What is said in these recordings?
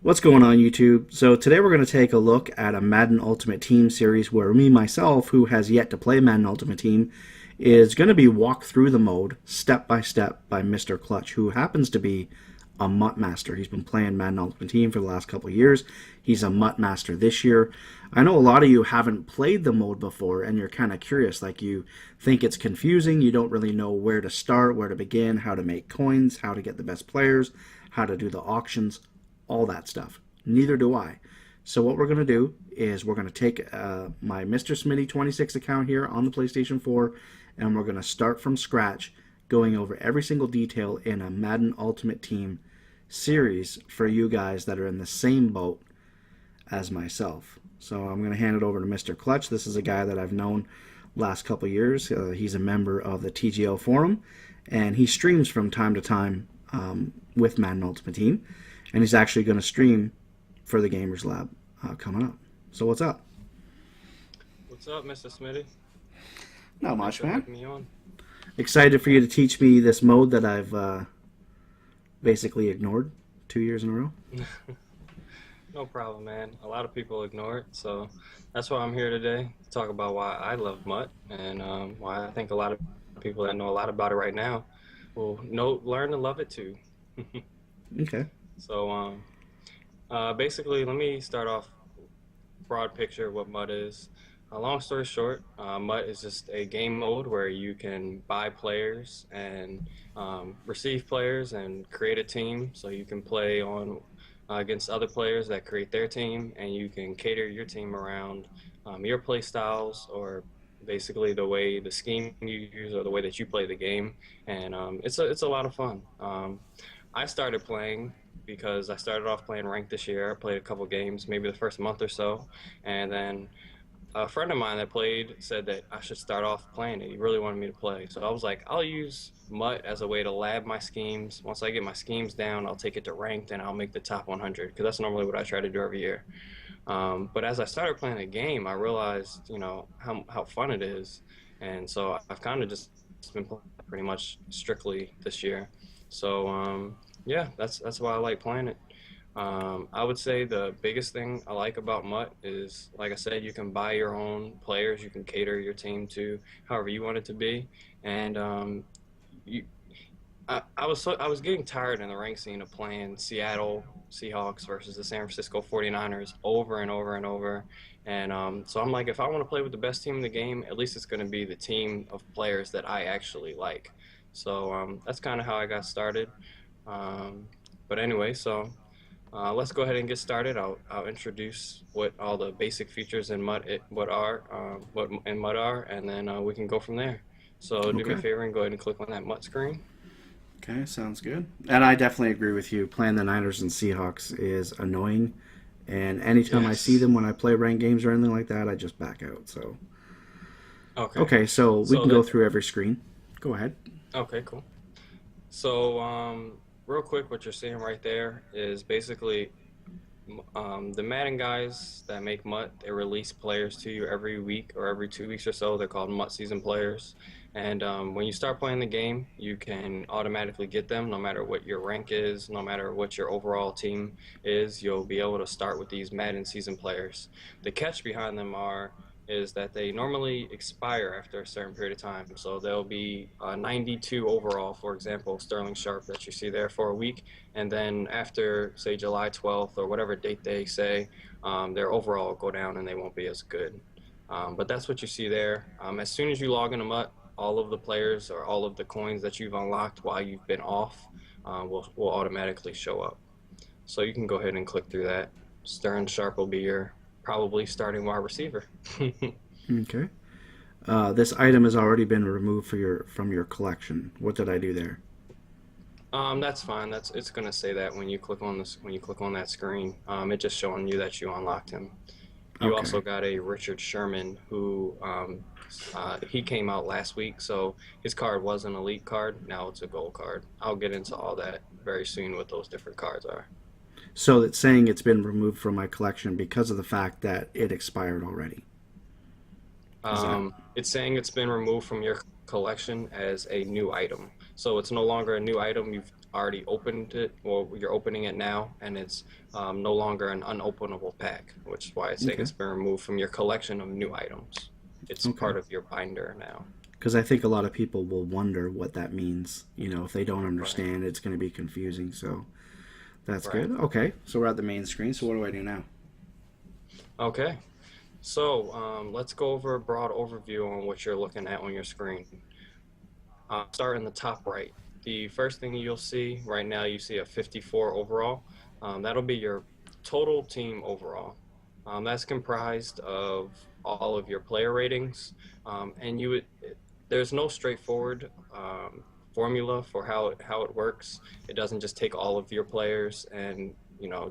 What's going on, YouTube? So today we're going to take a look at a Madden Ultimate Team series where me, myself, who has yet to play Madden Ultimate Team, is going to be walked through the mode step by step by Mr. Clutch, who happens to be a MUT master. He's been playing Madden Ultimate Team for the last couple of years. He's a MUT master this year. I know a lot of you haven't played the mode before and you're kind of curious, like you think it's confusing, you don't really know where to start, where to begin, how to make coins, how to get the best players, how to do the auctions, all that stuff. Neither do I. So what we're going to do is we're going to take my Mr. Smitty 26 account here on the PlayStation 4, and we're going to start from scratch, going over every single detail in a Madden Ultimate Team series for you guys that are in the same boat as myself. So I'm going to hand it over to Mr. Clutch. This is a guy that I've known last couple years. He's a member of the TGL forum, and he streams from time to time with Madden Ultimate Team. And he's actually going to stream for the Gamers Lab coming up. So what's up? What's up, Mr. Smitty? Not much, man. Me on. Excited for you to teach me this mode that I've basically ignored 2 years in a row. No problem, man. A lot of people ignore it, so that's why I'm here today to talk about why I love MUT and why I think a lot of people that know a lot about it right now will learn to love it too. Okay. So basically, let me start off broad picture of what MUT is. Long story short, MUT is just a game mode where you can buy players and receive players and create a team, so you can play on against other players that create their team, and you can cater your team around your play styles, or basically the scheme you use, or the way that you play the game. And it's a lot of fun. I started playing because I started off playing ranked this year. I played a couple games, maybe the first month or so, and then a friend of mine that played said that I should start off playing it. He really wanted me to play, so I was like, I'll use MUT as a way to lab my schemes. Once I get my schemes down, I'll take it to ranked and I'll make the top 100, because that's normally what I try to do every year. But as I started playing the game, I realized, how fun it is, and so I've kind of just been playing pretty much strictly this year. So yeah, that's why I like playing it. I would say the biggest thing I like about MUT is, like I said, you can buy your own players. You can cater your team to however you want it to be. And I was getting tired in the rank scene of playing Seattle Seahawks versus the San Francisco 49ers over and over and over. And so I'm like, if I want to play with the best team in the game, at least it's going to be the team of players that I actually like. So that's kind of how I got started. But anyway, so let's go ahead and get started. I'll introduce what all the basic features in MUT what in MUT are, and then we can go from there. So do me a Okay. favor and go ahead and click on that MUT screen. Okay, sounds good. And I definitely agree with you. Playing the Niners and Seahawks is annoying. And anytime I see Yes. them when I play ranked games or anything like that, I just back out. So, Okay. okay, so we So can go that through every screen. Go ahead. okay, cool. So real quick, what you're seeing right there is basically the Madden guys that make MUT. They release players to you every week or every 2 weeks or so. They're called MUT season players. And when you start playing the game, you can automatically get them no matter what your rank is, no matter what your overall team is. You'll be able to start with these Madden season players. The catch behind them is that they normally expire after a certain period of time. So they'll be 92 overall, for example, Sterling Sharp that you see there for a week. And then after, say, July 12th or whatever date they say, their overall will go down and they won't be as good. But that's what you see there. As soon as you log into MUT, all of the players or all of the coins that you've unlocked while you've been off will automatically show up. So you can go ahead and click through that. Sterling Sharp will be your probably starting wide receiver. Okay. This item has already been removed from your collection. What did I do there? That's fine. It's gonna say that when you click on this, when you click on that screen. It's just showing you that you unlocked him. You Okay. also got a Richard Sherman who he came out last week, so his card was an elite card. Now it's a gold card. I'll get into all that very soon, what those different cards are. So it's saying it's been removed from my collection because of the fact that it expired already. Is that It's saying it's been removed from your collection as a new item. So it's no longer a new item. You've already opened it, or you're opening it now, and it's no longer an unopenable pack, which is why it's saying Okay. it's been removed from your collection of new items. It's Okay. part of your binder now. Because I think a lot of people will wonder what that means. If they don't Right, understand, it's going to be confusing. So that's right. good. Okay, so we're at the main screen. So what do I do now? Okay. So let's go over a broad overview on what you're looking at on your screen. Start in the top right. The first thing you'll see right now, you see a 54 overall. That'll be your total team overall. That's comprised of all of your player ratings, and there's no straightforward formula for how it works. It doesn't just take all of your players and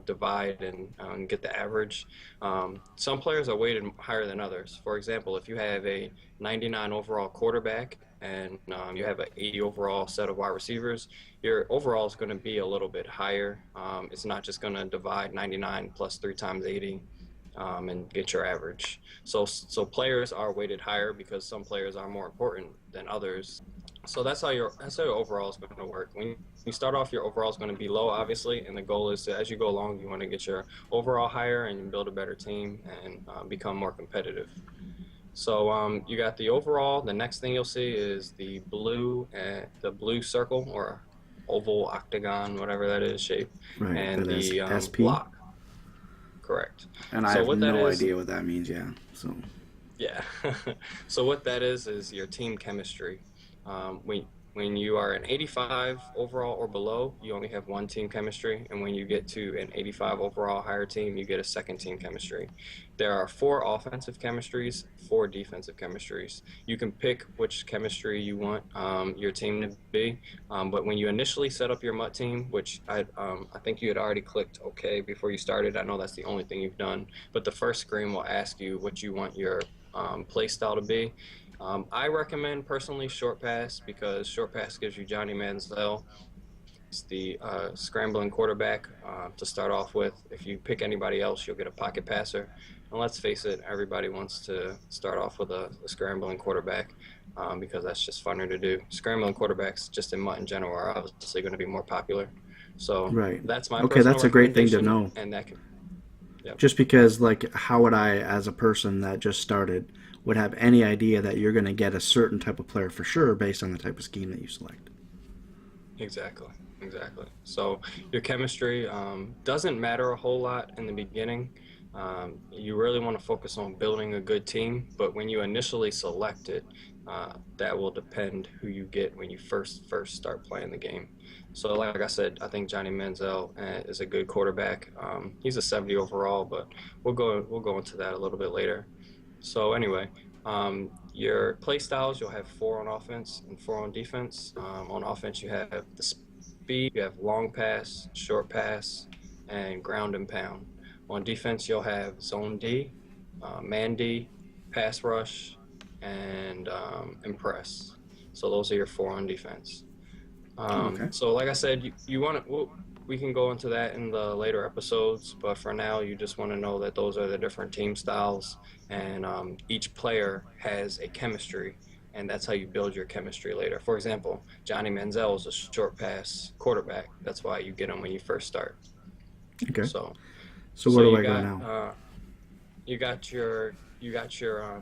divide and get the average. Some players are weighted higher than others. For example, if you have a 99 overall quarterback and you have an 80 overall set of wide receivers, your overall is going to be a little bit higher. It's not just going to divide 99 plus 3 times 80 and get your average. So players are weighted higher because some players are more important than others. So that's how your overall is going to work. When you start off, your overall is going to be low, obviously, and the goal is to, as you go along, you want to get your overall higher and build a better team and become more competitive. So you got the overall. The next thing you'll see is the blue circle or oval, octagon, whatever that is shape, Right, and that is the SP, block. Correct. and I So have what that no is, idea what that means. Yeah. So yeah. So what that is your team chemistry. When you are an 85 overall or below, you only have one team chemistry, and when you get to an 85 overall higher team, you get a second team chemistry. There are four offensive chemistries, four defensive chemistries. You can pick which chemistry you want your team to be, but when you initially set up your MUT team, which I think you had already clicked OK before you started. I know that's the only thing you've done, but the first screen will ask you what you want your play style to be. I recommend personally short pass because short pass gives you Johnny Manziel. It's the scrambling quarterback to start off with. If you pick anybody else, you'll get a pocket passer. And let's face it, everybody wants to start off with a scrambling quarterback because that's just funner to do. Scrambling quarterbacks, just in MUT in general, are obviously going to be more popular. So right. that's my Okay, personal that's a great thing to recommendation, know. and that can, yep, Just because, like, how would I, as a person that just started, would have any idea that you're going to get a certain type of player for sure based on the type of scheme that you select? exactly, exactly. So your chemistry doesn't matter a whole lot in the beginning. You really want to focus on building a good team, but when you initially select it, that will depend who you get when you first start playing the game. So, like I said, I think Johnny Manziel is a good quarterback. He's a 70 overall, but we'll go into that a little bit later. So anyway, your play styles, you'll have four on offense and four on defense. On offense, you have the speed, you have long pass, short pass, and ground and pound. On defense, you'll have zone D, man D, pass rush, and press. So those are your four on defense. Oh, okay. So like I said, you want to, we can go into that in the later episodes, but for now, you just want to know that those are the different team styles, and each player has a chemistry, and that's how you build your chemistry later. For example, Johnny Manziel is a short pass quarterback. That's why you get him when you first start. Okay. So, So so where do you I go got now? you got your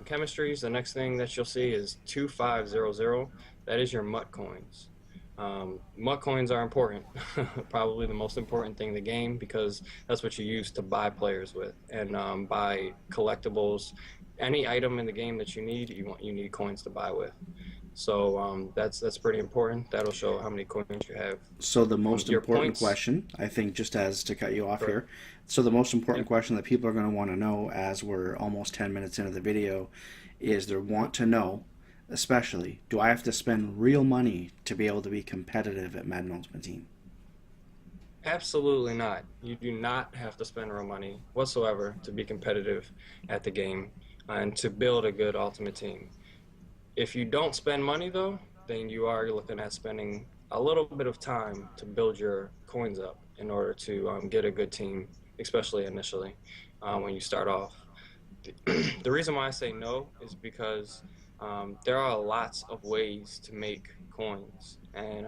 chemistries. The next thing that you'll see is 2500. That is your MUT coins. MUT coins are important, probably the most important thing in the game because that's what you use to buy players with and buy collectibles. Any item in the game that you need coins to buy with. So that's pretty important. That'll show how many coins you have. So the most Your important points, question, I think, just as to cut you off correct? here. So the most important Yep. question that people are going to want to know as we're almost 10 minutes into the video is they want to know, especially, do I have to spend real money to be able to be competitive at Madden Ultimate Team? Absolutely not. You do not have to spend real money whatsoever to be competitive at the game and to build a good ultimate team. If you don't spend money though, then you are looking at spending a little bit of time to build your coins up in order to get a good team, especially initially when you start off. The reason why I say no is because there are lots of ways to make coins, and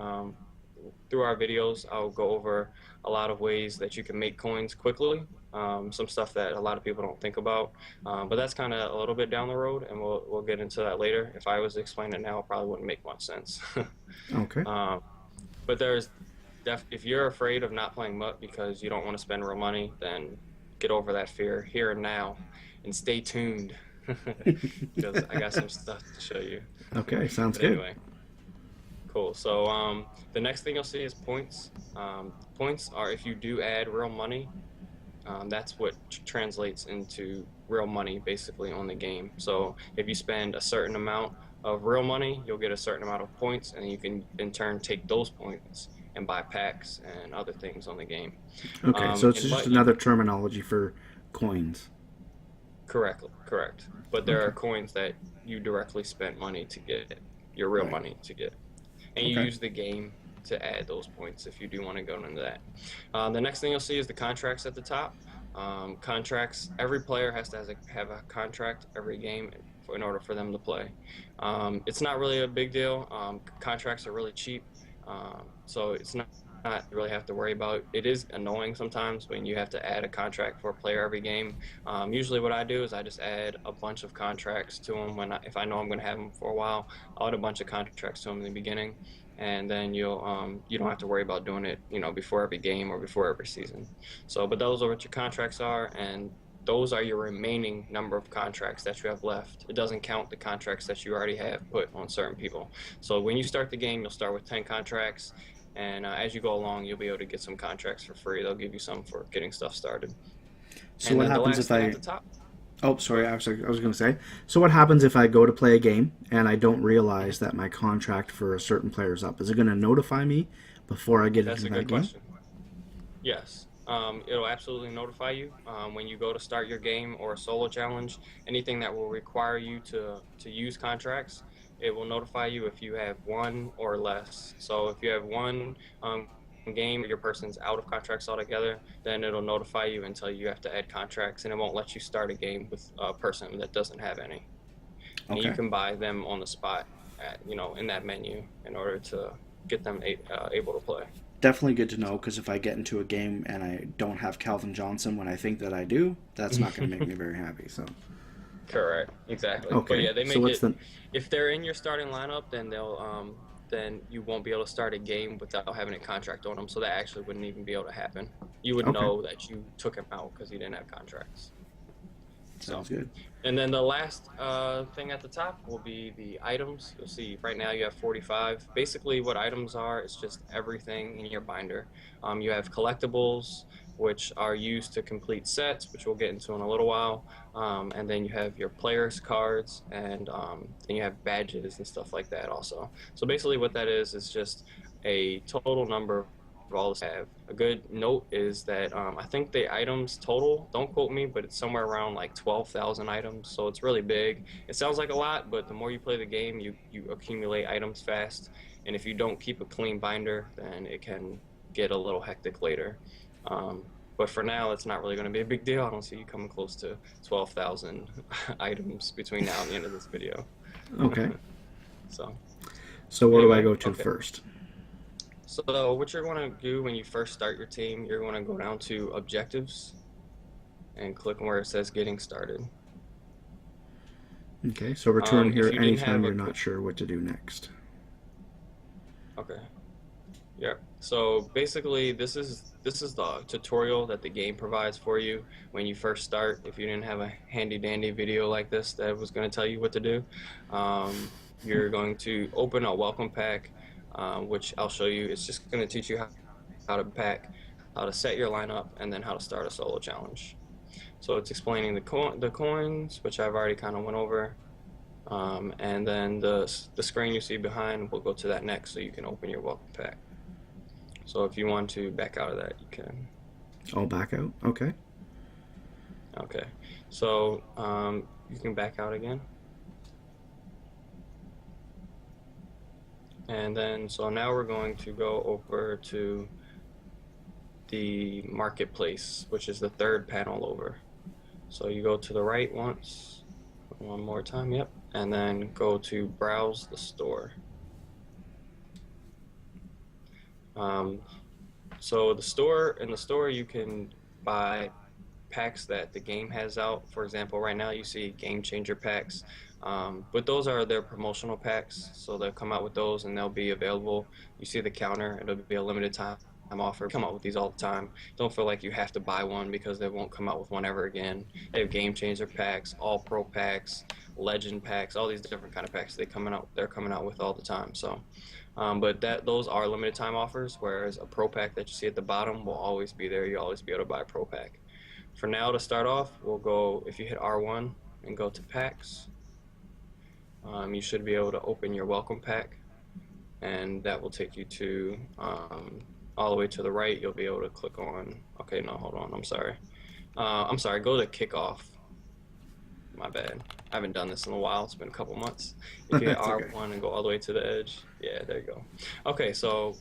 through our videos, I'll go over a lot of ways that you can make coins quickly. Some stuff that a lot of people don't think about, but that's kind of a little bit down the road, and we'll get into that later. If I was to explain it now, it probably wouldn't make much sense. Okay. um, but if you're afraid of not playing MUT because you don't want to spend real money, then get over that fear here and now, and stay tuned because I got some stuff to show you. Okay, sounds But good. anyway. Cool. So the next thing you'll see is points. Points are if you do add real money, that's what translates into real money basically on the game. So if you spend a certain amount of real money, you'll get a certain amount of points, and you can in turn take those points and buy packs and other things on the game. Okay, so it's In just MUT, you another terminology for coins. correct. But there Okay. are coins that you directly spent money to get, your real Right. money to get. And you Okay. use the game to add those points if you do want to go into that. The next thing you'll see is the contracts at the top. Contracts, every player has to have a contract every game in order for them to play. It's not really a big deal. Contracts are really cheap, so it's not you really have to worry about. It is annoying sometimes when you have to add a contract for a player every game. Usually what I do is I just add a bunch of contracts to them if I know I'm going to have them for a while. I'll add a bunch of contracts to them in the beginning, and then you don't have to worry about doing it, before every game or before every season. So, but those are what your contracts are, and those are your remaining number of contracts that you have left. It doesn't count the contracts that you already have put on certain people. So when you start the game, you'll start with 10 contracts, and as you go along, you'll be able to get some contracts for free. They'll give you some for getting stuff started. So And what then the happens last if thing at I? the top, Oh, go sorry. ahead. I was going to say. So what happens if I go to play a game and I don't realize that my contract for a certain player is up? Is it going to notify me before I get That's into a that good game? question. Yes. It'll absolutely notify you when you go to start your game or a solo challenge. Anything that will require you to use contracts, it will notify you if you have one or less. So if you have one game where your person's out of contracts altogether, then it'll notify you until you have to add contracts, and it won't let you start a game with a person that doesn't have any. And you Okay. can buy them on the spot in that menu in order to get them able to play. Definitely good to know because if I get into a game and I don't have Calvin Johnson when I think that I do, that's not going to make me very happy. So. Correct. Exactly. But Okay. yeah, they So make what's it the? if they're in your starting lineup, then you won't be able to start a game without having a contract on them. So that actually wouldn't even be able to happen. You would Okay. know that you took him out because he didn't have contracts. So, Sounds good. and then the last thing at the top will be the items. You'll see right now you have 45. Basically, what items are, it's just everything in your binder. You have collectibles, which are used to complete sets, which we'll get into in a little while. And then you have your players' cards, and then you have badges and stuff like that also. So basically, what that is just a total number of all this have. A good note is that I think the items total, don't quote me, but it's somewhere around like 12,000 items. So it's really big. It sounds like a lot, but the more you play the game, you accumulate items fast. And if you don't keep a clean binder, then it can get a little hectic later. But for now, it's not really going to be a big deal. I don't see you coming close to 12,000 items between now and the end of this video. Okay. So So where do I anyway, go to okay. first? So what you're going to do when you first start your team, you're going to go down to objectives and click on where it says getting started. Okay. So return If here you didn't anytime have you're not sure what to do next. okay, yeah. So basically, this is the tutorial that the game provides for you when you first start. If you didn't have a handy dandy video like this that was going to tell you what to do, you're going to open a welcome pack, which I'll show you. It's just going to teach you how to pack, how to set your lineup, and then how to start a solo challenge. So it's explaining the coins, which I've already kind of went over, and then the screen you see behind, we'll go to that next, so you can open your welcome pack. So if you want to back out of that, you can. I'll back out. Okay. Okay. So you can back out again. And then, so now we're going to go over to the marketplace, which is the third panel over. So you go to the right once, one more time, yep, and then go to browse the store. Um, so in the store you can buy packs that the game has out. For example, right now you see game changer packs, but those are their promotional packs. So they'll come out with those and they'll be available. You see the counter; it'll be a limited time offer. Come out with these all the time. Don't feel like you have to buy one because they won't come out with one ever again. They have game changer packs, all pro packs, legend packs, all these different kind of packs they're coming out with all the time. So but those are limited time offers, whereas a pro pack that you see at the bottom will always be there. You always be able to buy a pro pack. For now, to start off, we'll go, if you hit R1 and go to packs, you should be able to open your welcome pack, and that will take you to all the way to the right. You'll be able to click on, okay, no, hold on, I'm sorry, go to kickoff. My bad. I haven't done this in a while. It's been a couple months. If you hit It's okay. R1 and go all the way to the edge, yeah, there you go. Okay, so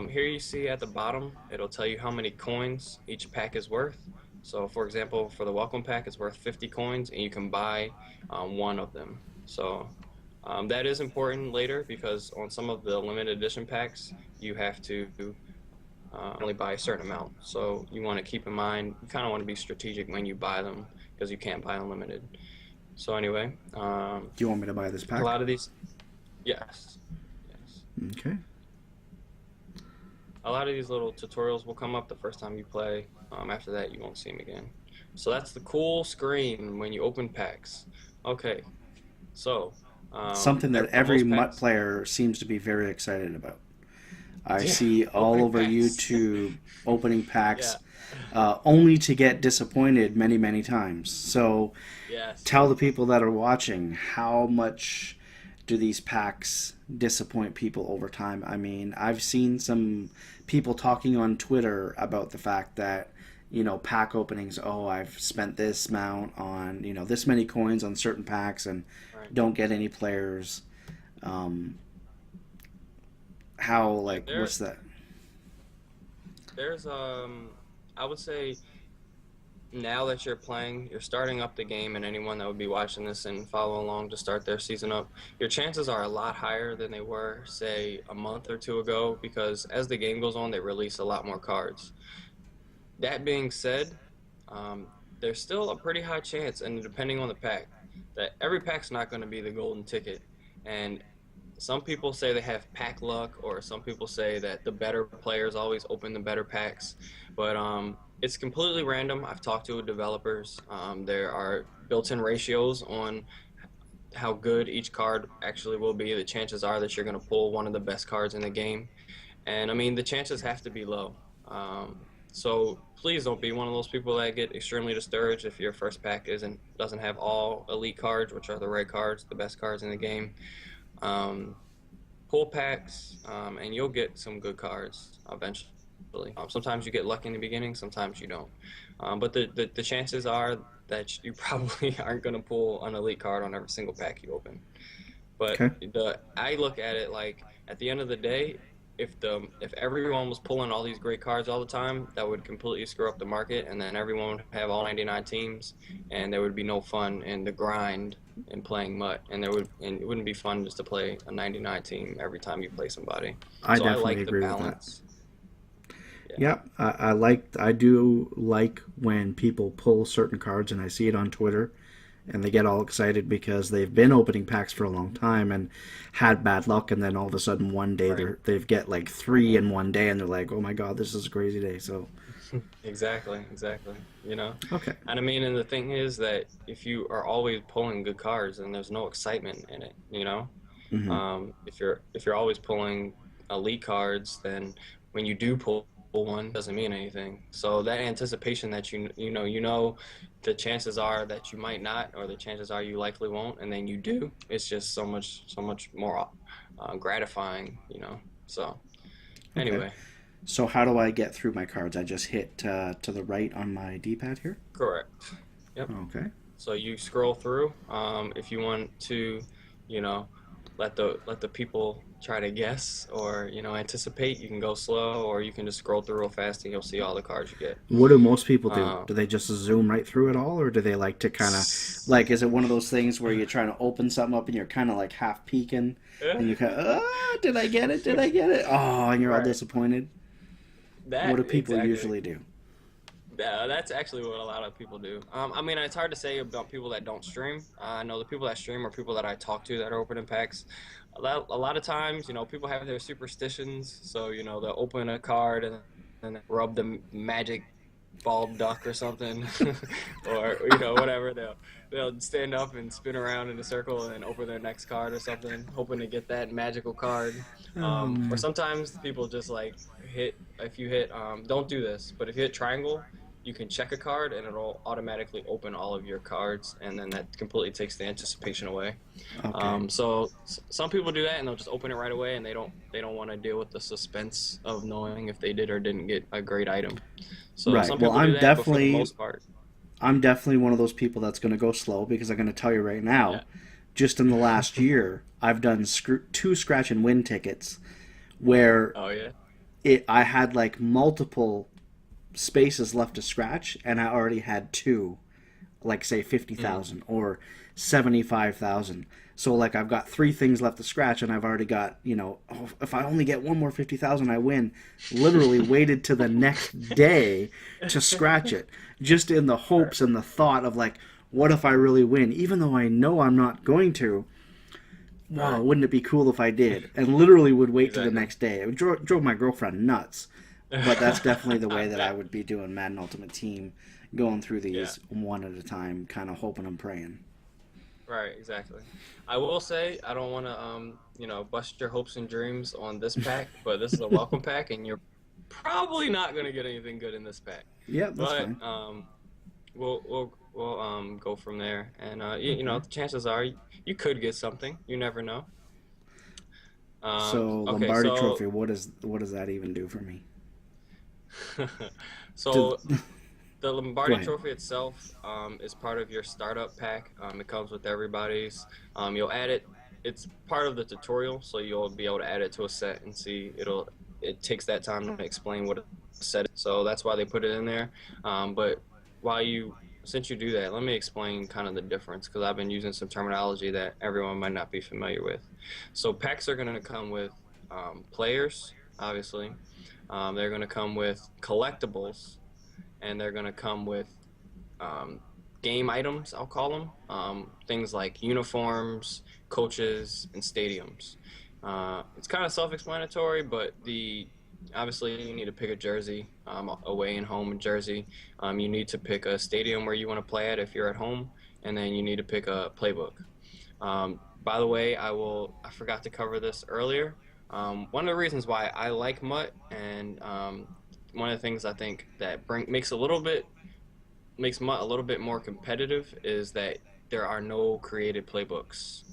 here you see at the bottom, it'll tell you how many coins each pack is worth. So, for example, for the welcome pack, it's worth 50 coins, and you can buy one of them. So that is important later because on some of the limited edition packs, you have to only buy a certain amount. So you want to keep in mind, you kind of want to be strategic when you buy them because you can't buy unlimited. So anyway, Do you want me to buy this a pack? lot of these, yes, yes, Okay. a lot of these little tutorials will come up the first time you play. After that, you won't see them again. So that's the cool screen when you open packs. Okay, so Something that every most Mutt packs, player seems to be very excited about. I yeah, see all opening over packs, YouTube opening yeah, packs only to get disappointed many, many times. So yes. tell the people that are watching how much do these packs disappoint people over time. I mean, I've seen some people talking on Twitter about the fact that pack openings, oh, I've spent this amount on this many coins on certain packs and Right. don't get any players. um how, Yeah, like, what's that? there's I would say now that you're playing, you're starting up the game, and anyone that would be watching this and follow along to start their season up, your chances are a lot higher than they were, say, a month or two ago, because as the game goes on, they release a lot more cards. That being said, there's still a pretty high chance, and depending on the pack, that every pack's not going to be the golden ticket. And some people say they have pack luck, or some people say that the better players always open the better packs. But it's completely random. I've talked to developers. There are built-in ratios on how good each card actually will be. The chances are that you're going to pull one of the best cards in the game, and I mean the chances have to be low. So please don't be one of those people that get extremely discouraged if your first pack doesn't have all elite cards, which are the rare cards, the best cards in the game. Um, Pull packs, and you'll get some good cards eventually. Sometimes you get lucky in the beginning, sometimes you don't. But the chances are that you probably aren't going to pull an elite card on every single pack you open. But Okay. I look at it like at the end of the day, if everyone was pulling all these great cards all the time, that would completely screw up the market, and then everyone would have all 99 teams, and there would be no fun in the grind in playing MUT, and it wouldn't be fun just to play a 99 team every time you play somebody. I So I definitely like the agree with that. balance. Yeah, Yeah, I do like when people pull certain cards, and I see it on Twitter, and they get all excited because they've been opening packs for a long time and had bad luck, and then all of a sudden one day right. they've get like three in one day, and they're like, oh my god, this is a crazy day. So Exactly, exactly. okay. And I mean, and the thing is that if you are always pulling good cards, then there's no excitement in it. Hmm. If you're always pulling elite cards, then when you do pull one, it doesn't mean anything. So that anticipation that the chances are that you might not, or the chances are you likely won't, and then you do. It's just so much more gratifying. So Okay. anyway, So how do I get through my cards? I just hit to the right on my D-pad here. correct. Yep. Okay. So you scroll through. If you want to, you know, let the people try to guess or anticipate. You can go slow, or you can just scroll through real fast and you'll see all the cards you get. What do most people do? Um, Do they just zoom right through it all, or do they like to kind of like? Is it one of those things where you're trying to open something up and you're kind of like half peeking, and you kind of, did I get it? Did I get it? Oh, and you're all right. disappointed. What That do people exactly. usually do? Yeah, that's actually what a lot of people do. I mean, it's hard to say about people that don't stream. I know the people that stream are people that I talk to that are opening packs. A lot of times, people have their superstitions. So, they'll open a card and then rub the magic bald duck or something, or whatever. They'll stand up and spin around in a circle and then open their next card or something, hoping to get that magical card. Oh Or man. sometimes people just like hit. If you hit, don't do this, but if you hit triangle, you can check a card and it'll automatically open all of your cards, and then that completely takes the anticipation away. Okay. So some people do that and they'll just open it right away, and they don't want to deal with the suspense of knowing if they did or didn't get a great item. So Right. some Well, people do that, but for the most part, I'm definitely one of those people that's going to go slow because I'm going to tell you right yeah. now, just in the last year, I've done two scratch and win tickets where Oh yeah. I had like multiple spaces left to scratch, and I already had two, like say Mm. 50,000 or 75,000. So like I've got three things left to scratch, and I've already got oh, if I only get one more 50,000, I win. Literally waited to the next day to scratch it, just in the Right. hopes and the thought of like, what if I really win? Even though I know I'm not going to, wow, Right. wouldn't it be cool if I did? And literally would wait to the Exactly. next day. It drove my girlfriend nuts. But that's definitely the way I that I bet. would be doing Madden Ultimate Team, going through Yeah. these one at a time, kind of hoping and praying. Right. Exactly. I will say I don't want to bust your hopes and dreams on this pack, but this is a welcome pack, and you're probably not gonna get anything good in this pack. Yep, that's But fine. we'll go from there, and Okay. the chances are you could get something. You never know. So Okay, Lombardi so Trophy, what does that even do for me? Do, so the go Lombardi ahead. Trophy itself is part of your startup pack. It comes with everybody's. You'll add it. It's part of the tutorial, so you'll be able to add it to a set and see. It takes that time to explain what a set is, so that's why they put it in there. But while you since you do that, let me explain kind of the difference because I've been using some terminology that everyone might not be familiar with. So packs are going to come with players, obviously. They're going to come with collectibles, and they're going to come with um, game items, I'll call them. Things like uniforms, coaches, and stadiums. It's kind of self-explanatory, but the obviously you need to pick a jersey, away and home jersey. You need to pick a stadium where you want to play at if you're at home, and then you need to pick a playbook. By the way, I forgot to cover this earlier. One of the reasons why I like Mutt, and one of the things I think that makes Mutt a little bit more competitive is that there are no created playbooks.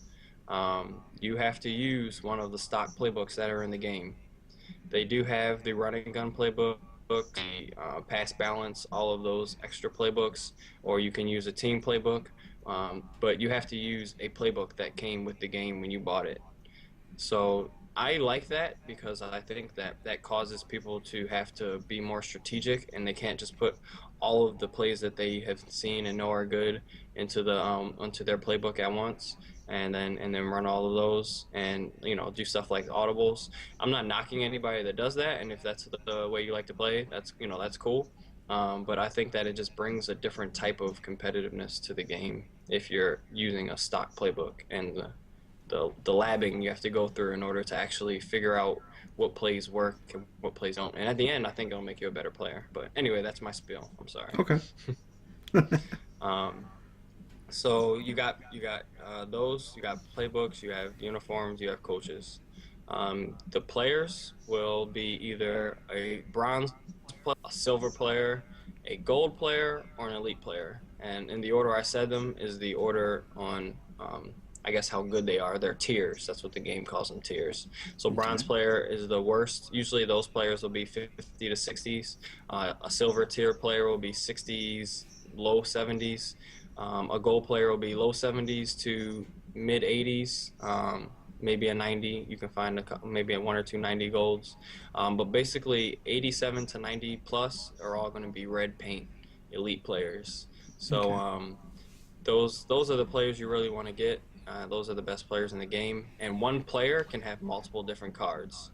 You have to use one of the stock playbooks that are in the game. They do have the running gun playbook, the pass balance, all of those extra playbooks, or you can use a team playbook. But you have to use a playbook that came with the game when you bought it. So I like that because I think that that causes people to have to be more strategic, and they can't just put all of the plays that they have seen and know are good into their playbook at once, and then run all of those, and do stuff like audibles. I'm not knocking anybody that does that, and if that's the way you like to play, that's cool. But I think that it just brings a different type of competitiveness to the game if you're using a stock playbook, and the labbing you have to go through in order to actually figure out what plays work and what plays don't. And at the end, I think it'll make you a better player. But anyway, that's my spiel. I'm sorry. Okay. Um, so you got those. You got playbooks. You have uniforms. You have coaches. The players will be either a bronze player, a silver player, a gold player, or an elite player. And in the order I said them is the order on, I guess, how good they are. They're tiers. That's what the game calls them, tiers. So bronze Okay. player is the worst. Usually those players will be 50 to 60s. A silver tier player will be 60s, low 70s. A gold player will be low 70s to mid 80s. maybe a 90. You can find maybe a one or two 90 golds. But basically, 87 to 90 plus are all going to be red paint elite players. So Okay. those are the players you really want to get. Those are the best players in the game, and one player can have multiple different cards.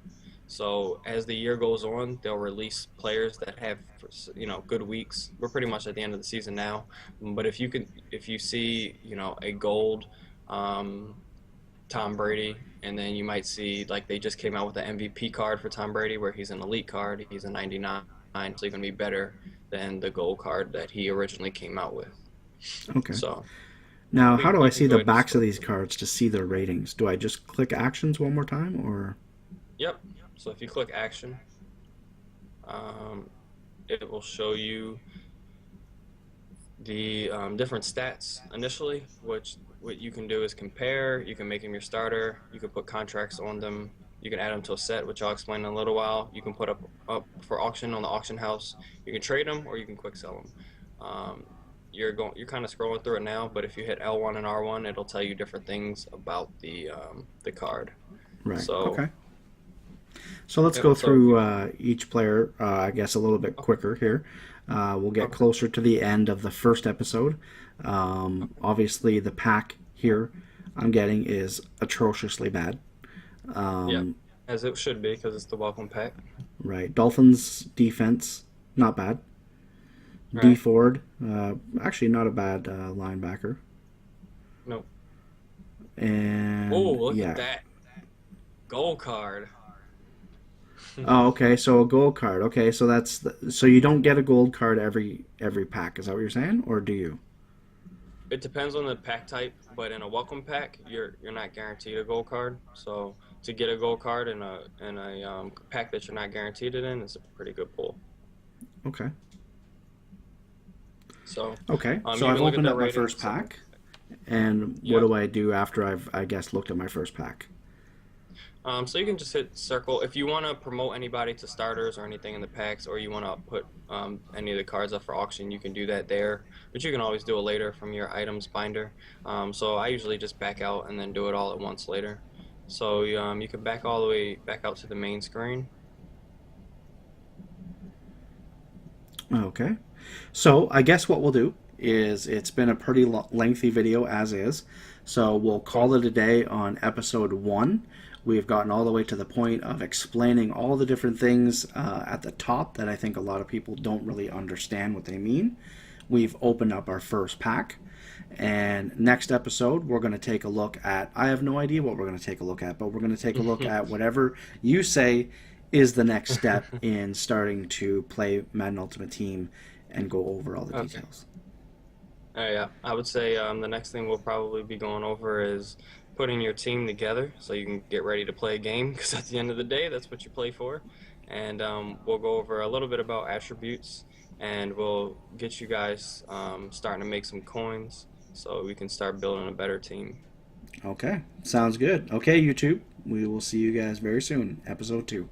So as the year goes on, they'll release players that have good weeks. We're pretty much at the end of the season now, but if you see a gold um, Tom Brady, and then you might see like they just came out with the MVP card for Tom Brady, where he's an elite card. He's a 99, so he's gonna be better than the gold card that he originally came out with. Okay. So Now, how do I you can see go the ahead and backs of start. these cards to see their ratings? Do I just click actions one more time, or? Yep. So if you click action, um, it will show you the different stats initially, which what you can do is compare. You can make them your starter. You can put contracts on them. You can add them to a set, which I'll explain in a little while. You can put up for auction on the auction house. You can trade them or you can quick sell them. You're kind of scrolling through it now, but if you hit L1 and R1, it'll tell you different things about the card. Right. So Okay. So let's yep. go So if through you each player, I guess, a little bit okay, quicker here. We'll get okay, closer to the end of the first episode. okay. Obviously, the pack here I'm getting is atrociously bad. Yep, as it should be because it's the welcome pack. Right. Dolphins defense, not bad. D Right? Ford, actually not a bad linebacker. Nope. Oh, And look at yeah. that gold card. Oh, okay. So a gold card. Okay, so so you don't get a gold card every pack. Is that what you're saying, or do you? It depends on the pack type, but in a welcome pack, you're not guaranteed a gold card. So to get a gold card in a pack that you're not guaranteed it in is a pretty good pull. Okay. So Okay. So you I've can look at opened their up my first ratings. So pack, and what yep. do I do after I've, I guess, looked at my first pack? So you can just hit circle if you want to promote anybody to starters or anything in the packs, or you want to put any of the cards up for auction. You can do that there, but you can always do it later from your items binder. So I usually just back out and then do it all at once later. So you can back all the way back out to the main screen. Okay. So I guess what we'll do is it's been a pretty lengthy video as is. So we'll Okay. call it a day on episode one. We've gotten all the way to the point of explaining all the different things at the top that I think a lot of people don't really understand what they mean. We've opened up our first pack. And next episode, we're going to take a look at, I have no idea what we're going to take a look at, but we're going to take a look at whatever you say is the next step in starting to play Madden Ultimate Team and go over all the Okay. details. Yeah, I would say the next thing we'll probably be going over is putting your team together so you can get ready to play a game because at the end of the day, that's what you play for. And we'll go over a little bit about attributes and we'll get you guys starting to make some coins so we can start building a better team. Okay, sounds good. Okay, YouTube, we will see you guys very soon. Episode 2.